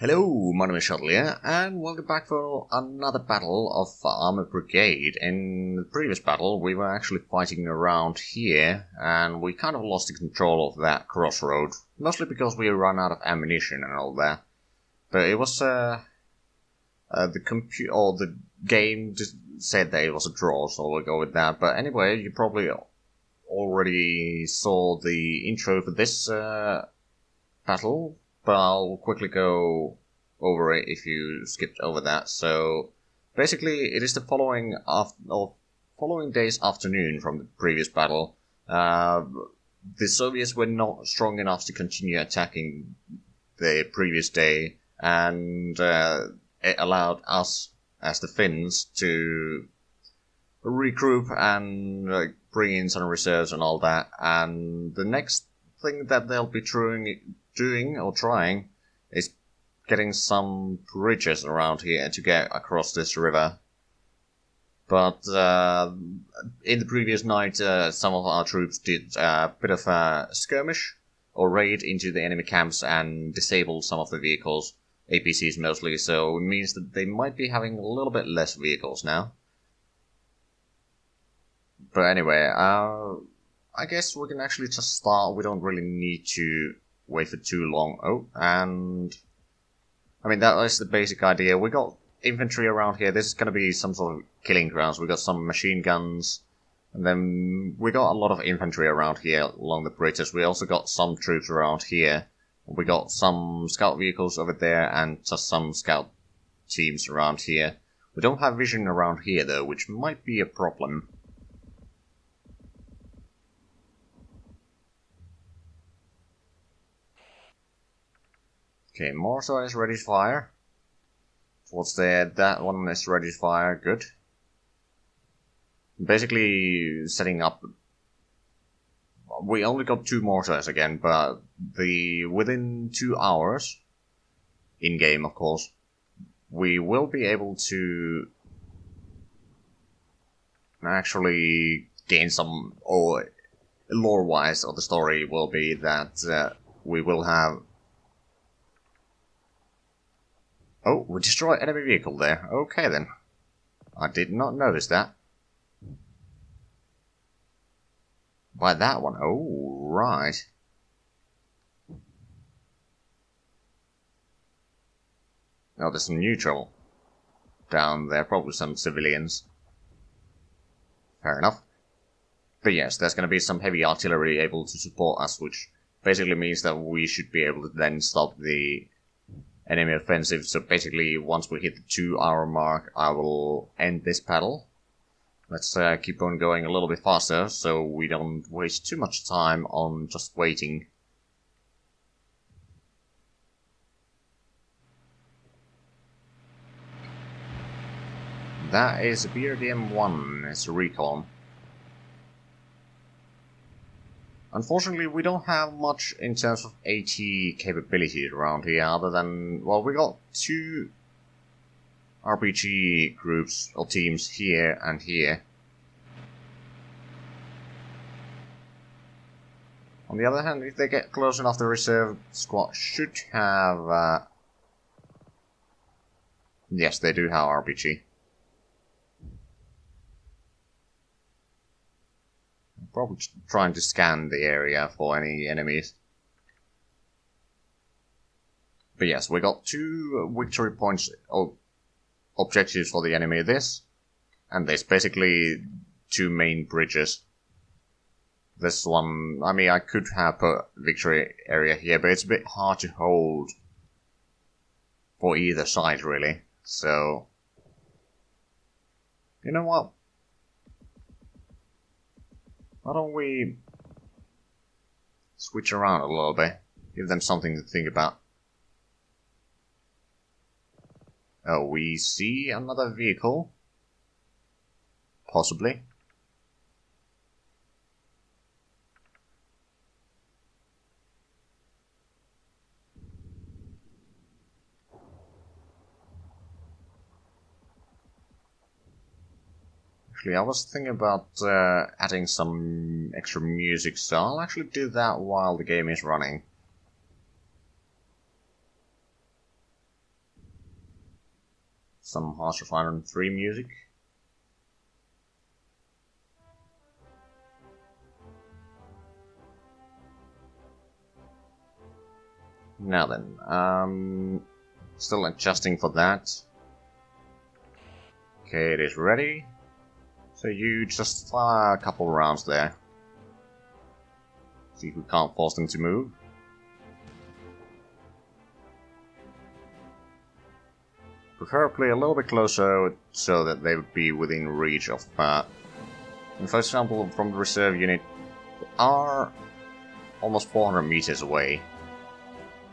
Hello, my name is Zhatelier, and welcome back for another battle of Armored Brigade. In the previous battle, we were actually fighting around here, and we kind of lost the control of that crossroad, mostly because we ran out of ammunition and all that. But it was, the game just said that it was a draw, so we'll go with that. But anyway, you probably already saw the intro for this, battle, but I'll quickly go over it if you skipped over that. So basically, it is the following day's afternoon from the previous battle. The Soviets were not strong enough to continue attacking the previous day, and it allowed us, as the Finns, to regroup and bring in some reserves and all that. And the next thing that they'll be trying is getting some bridges around here to get across this river. But in the previous night, some of our troops did a bit of a skirmish or raid into the enemy camps and disabled some of the vehicles, APCs mostly, so it means that they might be having a little bit less vehicles now. But anyway, I guess we can actually just start. We don't really need to wait for too long. Oh, and I mean, that is the basic idea. We got infantry around here. This is going to be some sort of killing grounds. We got some machine guns, and then we got a lot of infantry around here along the bridges. We also got some troops around here. We got some scout vehicles over there and just some scout teams around here. We don't have vision around here though, which might be a problem. Okay, mortar is ready to fire. What's there? That one is ready to fire. Good. Basically, setting up. We only got 2 mortars again, but within 2 hours, in game, of course, we will be able to actually gain some. Or lore-wise, of the story will be that we will have. Oh, we destroyed enemy vehicle there. Okay then. I did not notice that. By that one. Oh, right. Oh, there's some neutral down there. Probably some civilians. Fair enough. But yes, there's going to be some heavy artillery able to support us, which basically means that we should be able to then stop the enemy offensive. So basically, once we hit the 2-hour mark, I will end this battle. Let's keep on going a little bit faster, so we don't waste too much time on just waiting. That is a BRDM1, it's a Recon. Unfortunately, we don't have much in terms of AT capabilities around here, other than, well, we got 2 RPG groups or teams here and here. On the other hand, if they get close enough, the reserve squad should have. Yes, they do have RPG. Probably trying to scan the area for any enemies. But yes, we got 2 victory points, objectives for the enemy. This and this, basically 2 main bridges. This one, I mean, I could have put victory area here, but it's a bit hard to hold for either side, really. So, you know what? Why don't we switch around a little bit? Give them something to think about. Oh, we see another vehicle. Possibly. Actually, I was thinking about adding some extra music, so I'll actually do that while the game is running. Some Hearts of Iron 3 music. Now then, still adjusting for that. Okay, it is ready. So you just fire a couple rounds there. See if we can't force them to move. Preferably a little bit closer so that they would be within reach of... and for example, from the reserve unit, they are almost 400 meters away.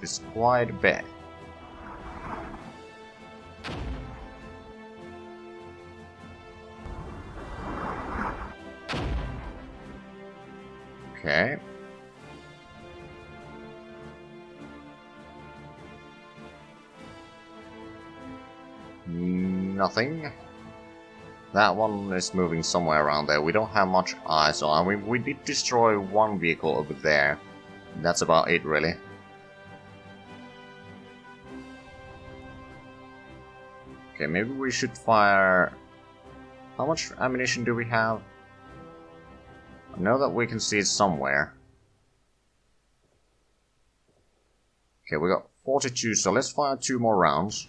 It's quite a bit. Okay. Nothing. That one is moving somewhere around there. We don't have much eyes on. I mean, we did destroy one vehicle over there. That's about it, really. Okay, maybe we should fire... How much ammunition do we have? I know that we can see it somewhere. Okay, we got 42, so let's fire 2 more rounds.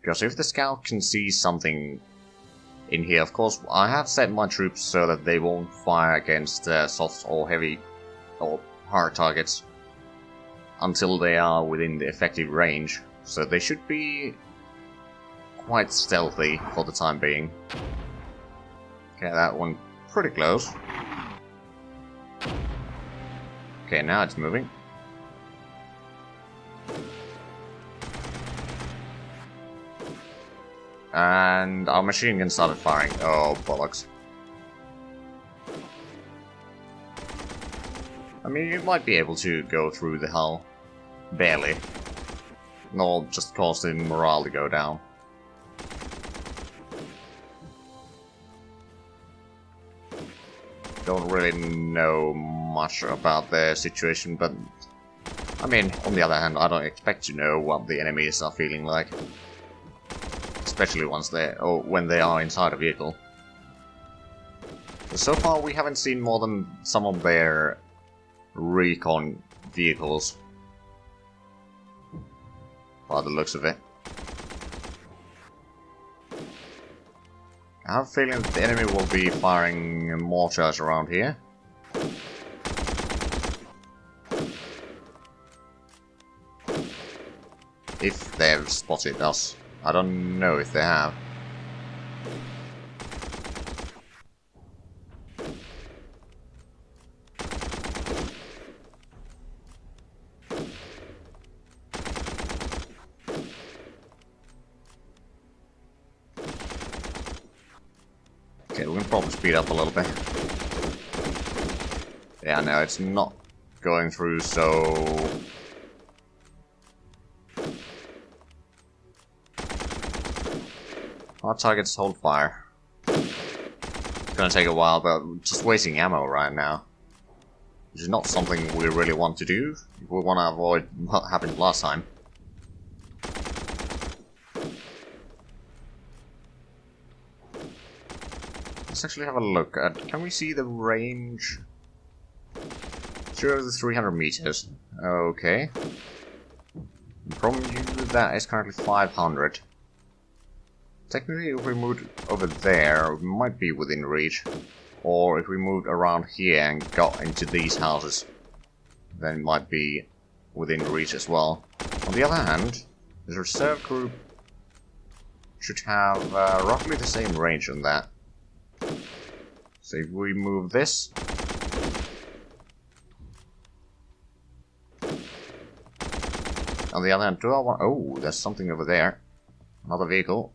Because if the scout can see something in here, of course, I have set my troops so that they won't fire against soft or heavy or hard targets until they are within the effective range. So they should be quite stealthy for the time being. Okay, that one pretty close. Okay, now it's moving. And our machine gun started firing. Oh, bollocks. I mean, you might be able to go through the hull. Barely. Nor just cause the morale to go down. Don't really know much about their situation, but... I mean, on the other hand, I don't expect to know what the enemies are feeling like. Especially once when they are inside a vehicle. So far we haven't seen more than some of their recon vehicles. By the looks of it. I have a feeling that the enemy will be firing mortars around here. If they've spotted us. I don't know if they have. Okay, we can probably speed up a little bit. Yeah, no, it's not going through, so... Our targets hold fire. It's gonna take a while, but we're just wasting ammo right now. Which is not something we really want to do. We want to avoid what happened last time. Let's actually have a look at... Can we see the range? 0 to 300 meters. Okay. From you, that is currently 500. Technically, if we moved over there, we might be within reach. Or if we moved around here and got into these houses, then it might be within reach as well. On the other hand, the reserve group should have roughly the same range on that. So if we move this... On the other hand, do I want... Oh, there's something over there. Another vehicle.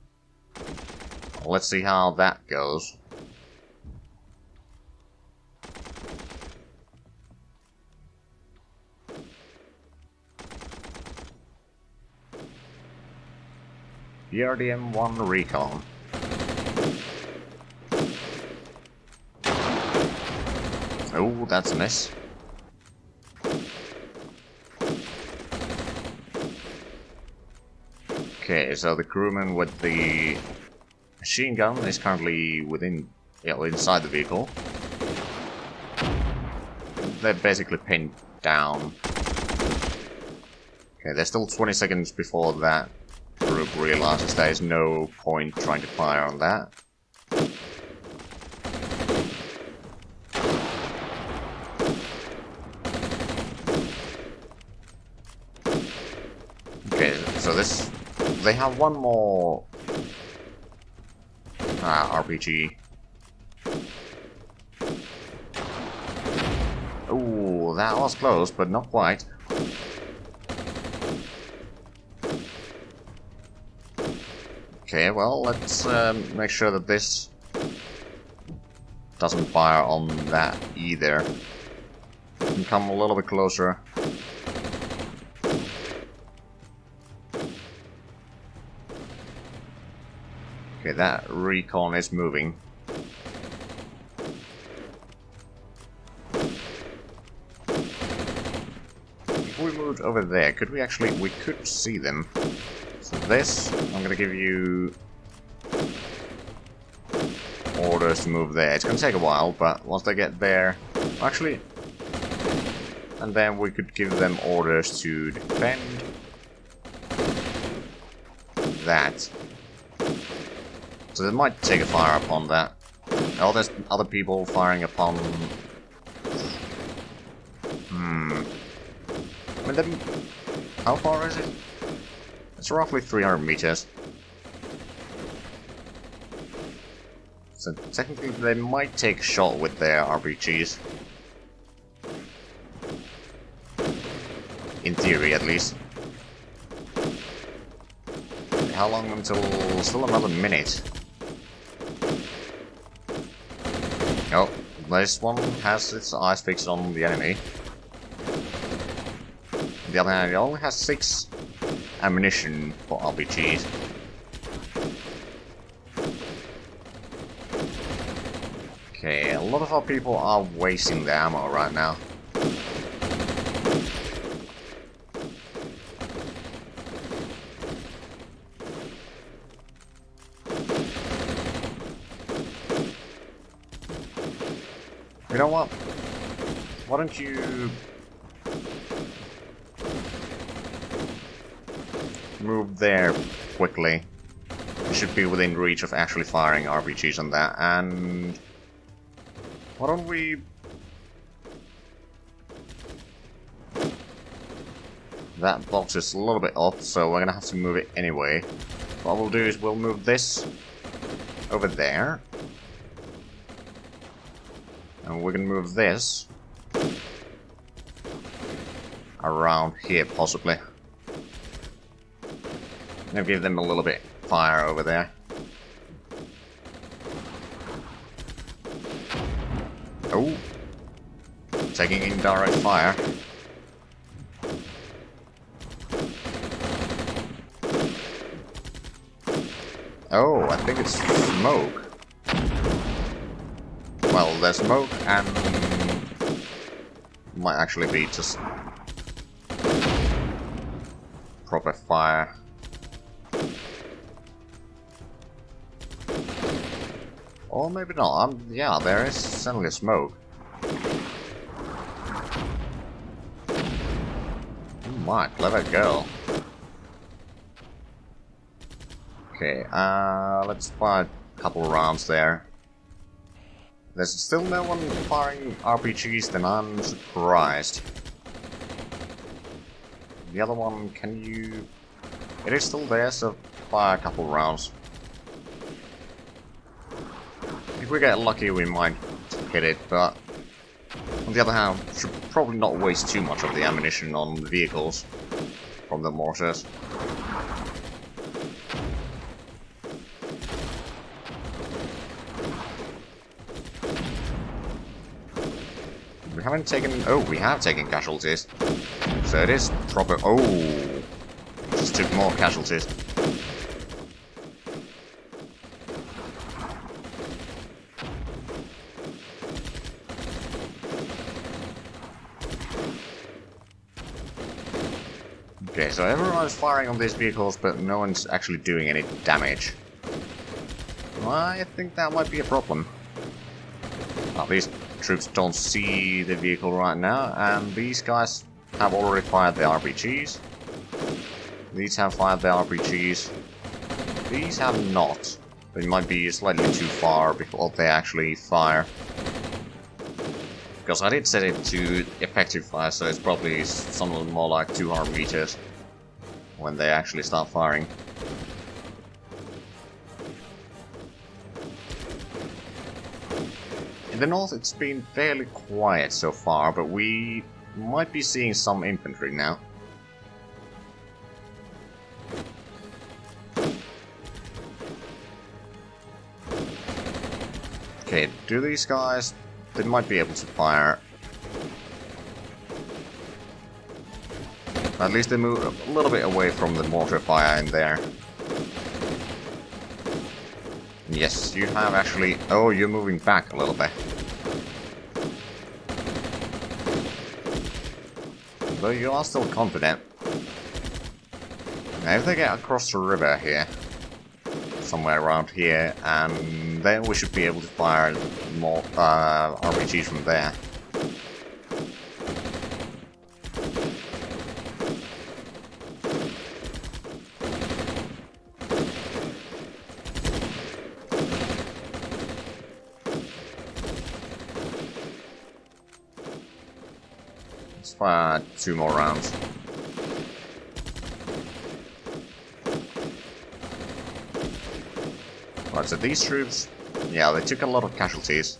Let's see how that goes. BRDM-1 Recon. Oh, that's a miss. Okay, so the crewman with the machine gun is currently within, inside the vehicle. They're basically pinned down. Okay, there's still 20 seconds before that group realizes there is no point trying to fire on that. Okay, so they have one more RPG. Ooh, that was close, but not quite. Okay, well, let's make sure that this doesn't fire on that either. You can come a little bit closer. Okay, that recon is moving. If we moved over there, could we actually... we could see them. So this, I'm gonna give you orders to move there. It's gonna take a while, but once they get there... actually... and then we could give them orders to defend that. So they might take a fire upon that. Oh, there's other people firing upon... I mean, how far is it? It's roughly 300 meters. So technically they might take a shot with their RPGs. In theory, at least. How long until... still another minute. Oh, this one has its eyes fixed on the enemy. On the other hand, it only has 6 ammunition for RPGs. Okay, a lot of our people are wasting their ammo right now. You know what? Why don't you move there quickly? You should be within reach of actually firing RPGs on that, and why don't we... that box is a little bit off, so we're gonna have to move it anyway. What we'll do is we'll move this over there. And we can move this around here, possibly. Maybe give them a little bit fire over there. Oh! Taking indirect fire. Oh, I think it's smoke. Well, there's smoke and might actually be just proper fire. Or maybe not. Yeah, there is certainly smoke. Oh my, clever girl. Okay, let's fire a couple rounds there. There's still no one firing RPGs, then I'm surprised. The other one, can you... it is still there, so fire a couple rounds. If we get lucky, we might hit it, but... on the other hand, should probably not waste too much of the ammunition on the vehicles from the mortars. We haven't taken... oh, we have taken casualties. So it is proper... oh! Just took more casualties. Okay, so everyone's firing on these vehicles, but no one's actually doing any damage. I think that might be a problem. Well, these troops don't see the vehicle right now, and these guys have already fired the RPGs. These have fired the RPGs. These have not. They might be slightly too far before they actually fire. Because I did set it to effective fire, so it's probably something more like 200 meters when they actually start firing. In the north it's been fairly quiet so far, but we might be seeing some infantry now. Okay, do these guys... They might be able to fire. At least they move a little bit away from the mortar fire in there. Yes, you have actually... Oh, you're moving back a little bit. Though you are still confident. Now if they get across the river here, somewhere around here, and then we should be able to fire more RPGs from there. Let's fire 2 more rounds. Right, so these troops, yeah, they took a lot of casualties.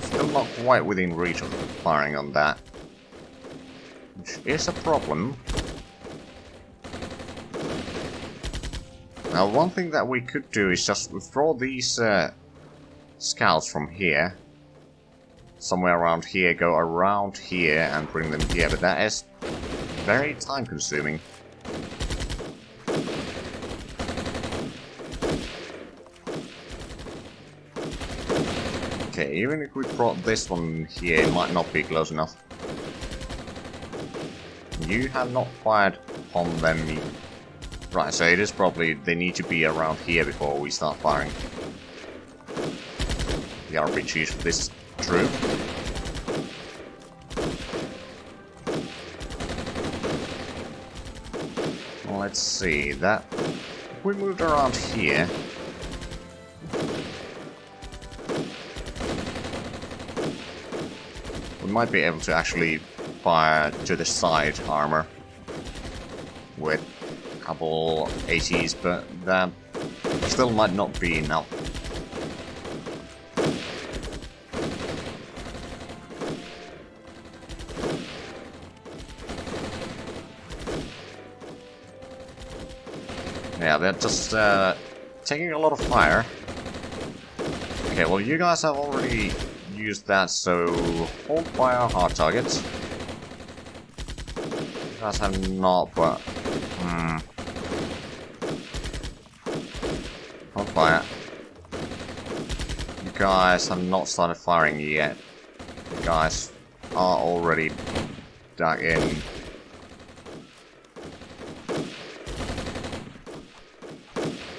Still not quite within reach of firing on that, which is a problem. Now, one thing that we could do is just withdraw these scouts from here, somewhere around here, go around here and bring them here, but that is very time-consuming. Okay, even if we brought this one here, it might not be close enough. You have not fired on them. Right, so it is probably... They need to be around here before we start firing the RPGs for this troop. Well, let's see, that... If we moved around here... We might be able to actually fire to the side armor with a couple ATs, but that still might not be enough. Yeah, they're just taking a lot of fire. Okay, well you guys have already used that, so hold fire hard targets. You guys have not, but... Hold fire. You guys have not started firing yet. You guys are already dug in.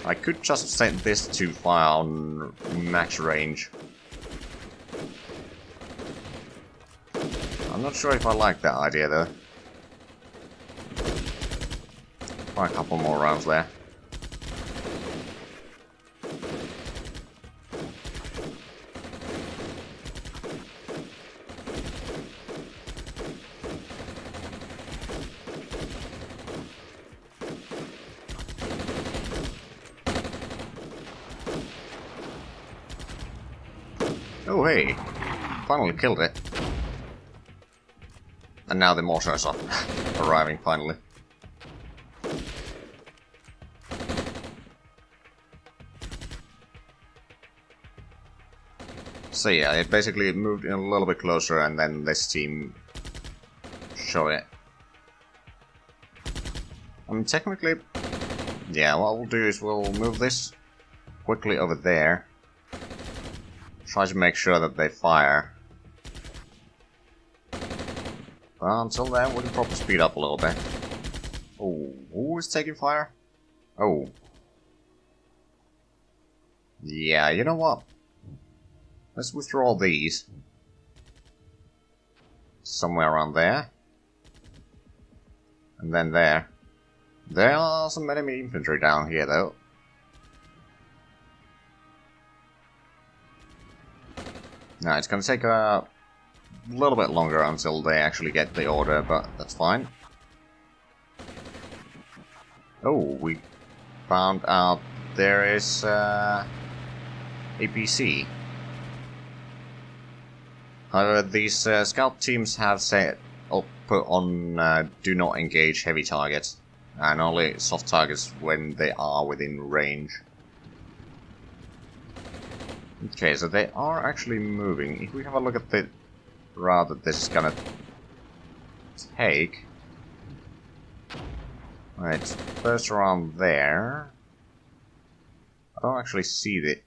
I could just set this to fire on max range. I'm not sure if I like that idea though. Try a couple more rounds there. Oh hey, finally killed it. And now the mortars are arriving finally. So yeah, it basically moved in a little bit closer and then this team showed it. I mean, technically, yeah, what we'll do is we'll move this quickly over there. Try to make sure that they fire. But until then, we can probably speed up a little bit. Oh, who is taking fire? Oh. Yeah, you know what? Let's withdraw these. Somewhere around there. And then there. There are some enemy infantry down here, though. Now, it's gonna take a little bit longer until they actually get the order, but that's fine. Oh, we found out there is APC. However, these scout teams have said, or put on do not engage heavy targets, and only soft targets when they are within range. Okay, so they are actually moving. If we have a look at the route that this is gonna take. Right, first around there. I don't actually see the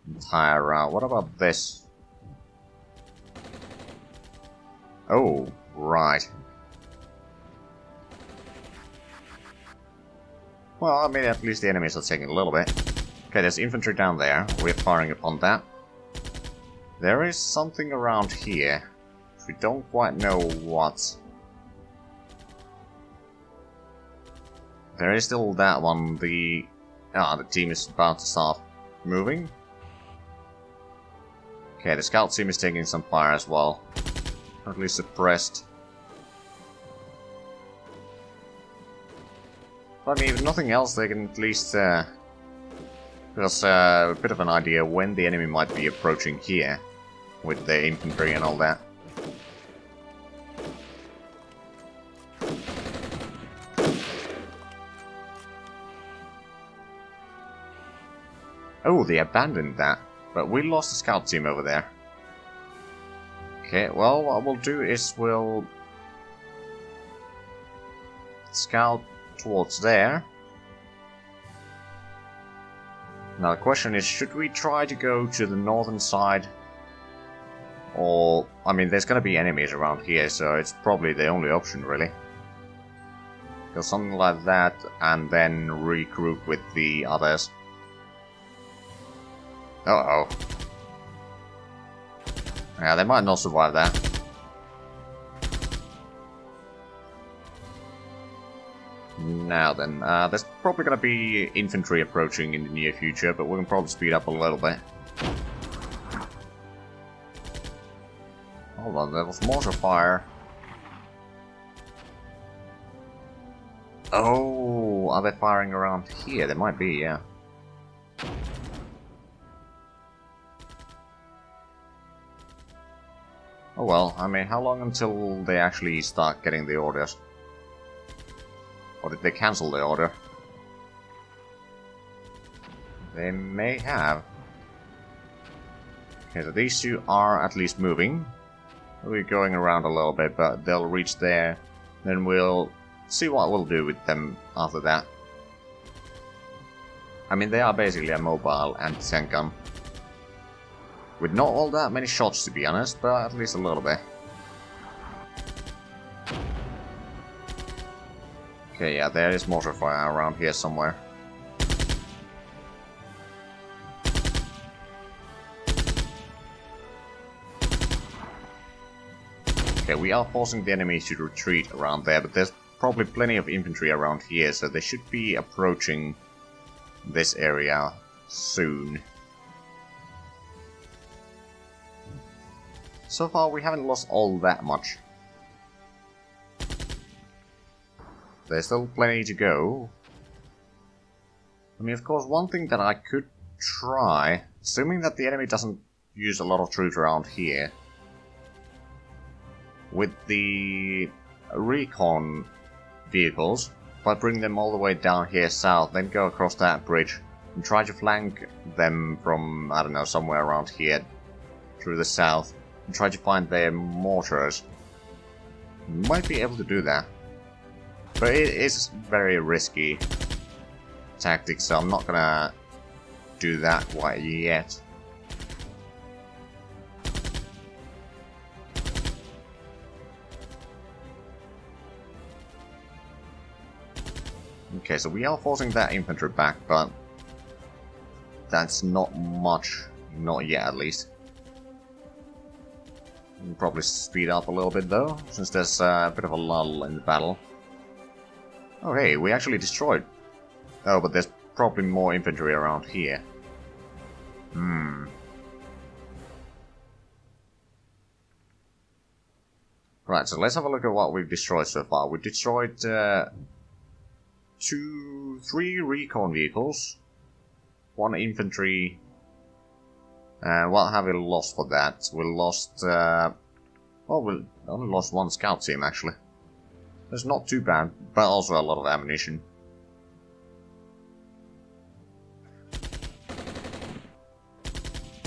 entire route. What about this? Oh, right. Well, I mean, at least the enemies are taking a little bit. Okay, there's infantry down there. We're firing upon that. There is something around here. We don't quite know what. There is still that one. The team is about to start moving. Okay, the scout team is taking some fire as well. Currently suppressed. But I mean, if nothing else, they can at least give us a bit of an idea when the enemy might be approaching here, with the infantry and all that. Oh, they abandoned that, but we lost the scout team over there. Okay, well, what we'll do is we'll scout towards there. Now the question is, should we try to go to the northern side? Or, I mean, there's gonna be enemies around here, so it's probably the only option, really. Go something like that, and then regroup with the others. Uh-oh. Yeah, they might not survive that. Now then, there's probably going to be infantry approaching in the near future, but we can probably speed up a little bit. Hold on, there was mortar fire. Oh, are they firing around here? They might be, yeah. Oh well, I mean, how long until they actually start getting the orders? Or did they cancel the order? They may have. Okay, so these two are at least moving. We're going around a little bit, but they'll reach there. Then we'll see what we'll do with them after that. I mean, they are basically a mobile anti-tank gun. With not all that many shots, to be honest, but at least a little bit. Okay, yeah, there is mortar fire around here somewhere. Okay, we are forcing the enemy to retreat around there, but there's probably plenty of infantry around here, so they should be approaching this area soon. So far, we haven't lost all that much. There's still plenty to go. I mean, of course, one thing that I could try, assuming that the enemy doesn't use a lot of troops around here, with the recon vehicles, if I bring them all the way down here south, then go across that bridge, and try to flank them from, I don't know, somewhere around here, through the south, and try to find their mortars. Might be able to do that. But it is very risky tactic, so I'm not gonna do that quite yet. Okay, so we are forcing that infantry back, but that's not much. Not yet, at least. We'll probably speed up a little bit, though, since there's a bit of a lull in the battle. Oh, hey, we actually destroyed. Oh, but there's probably more infantry around here. Right, so let's have a look at what we've destroyed so far. We've destroyed 3 recon vehicles, 1 infantry, and what have we lost for that? We lost, well, we only lost 1 scout team, actually. That's not too bad, but also a lot of ammunition.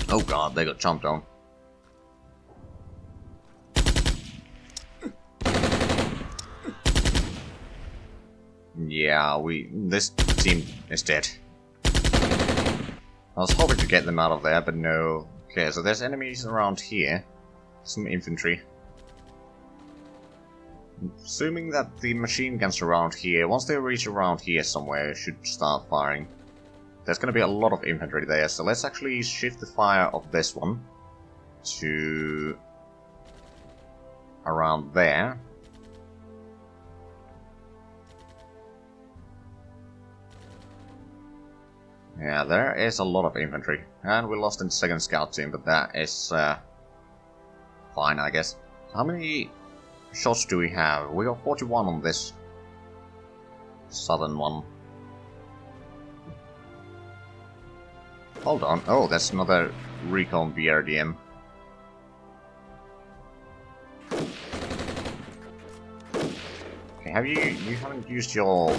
Oh god, they got chomped on. Yeah, this team is dead. I was hoping to get them out of there, but no. Okay, so there's enemies around here. Some infantry. Assuming that the machine guns around here, once they reach around here somewhere, should start firing. There's going to be a lot of infantry there, so let's actually shift the fire of this one to around there. Yeah, there is a lot of infantry. And we lost in the 2nd scout team, but that is fine, I guess. How many shots do we have? We got 41 on this southern one. Hold on. Oh, that's another recon BRDM. Okay, you haven't used your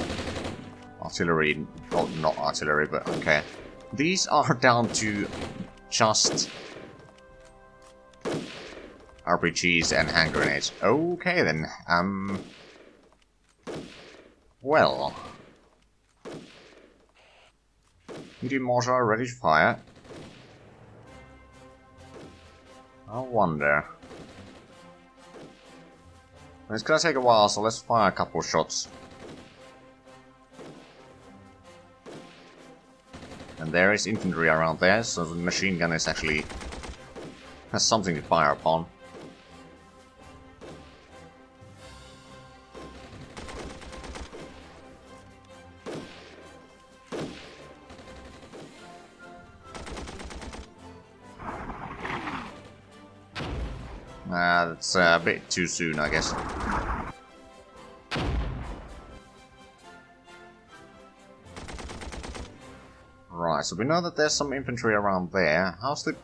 artillery, oh, not artillery, but okay. These are down to just RPGs and hand grenades. Okay then, well. Medium mortar ready to fire. I wonder. It's gonna take a while, so let's fire a couple shots. And there is infantry around there, so the machine gun is actually has something to fire upon. That's a bit too soon, I guess. Right, so we know that there's some infantry around there. How's the...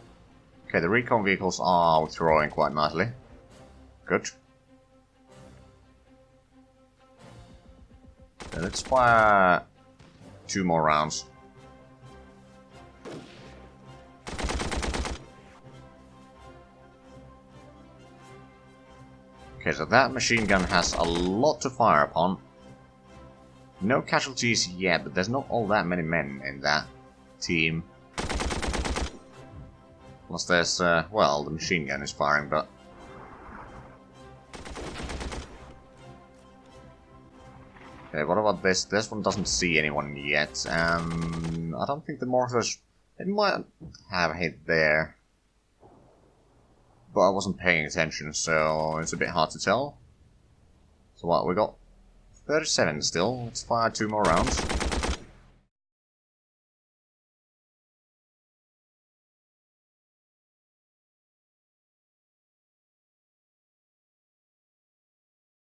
Okay, the recon vehicles are withdrawing quite nicely. Good. Okay, let's fire 2 more rounds. Okay, so that machine gun has a lot to fire upon. No casualties yet, but there's not all that many men in that team. Plus there's, well, the machine gun is firing, but... Okay, what about this? This one doesn't see anyone yet. I don't think the mortars... It might have hit there. But I wasn't paying attention, so it's a bit hard to tell. So what, we got 37 still. Let's fire 2 more rounds.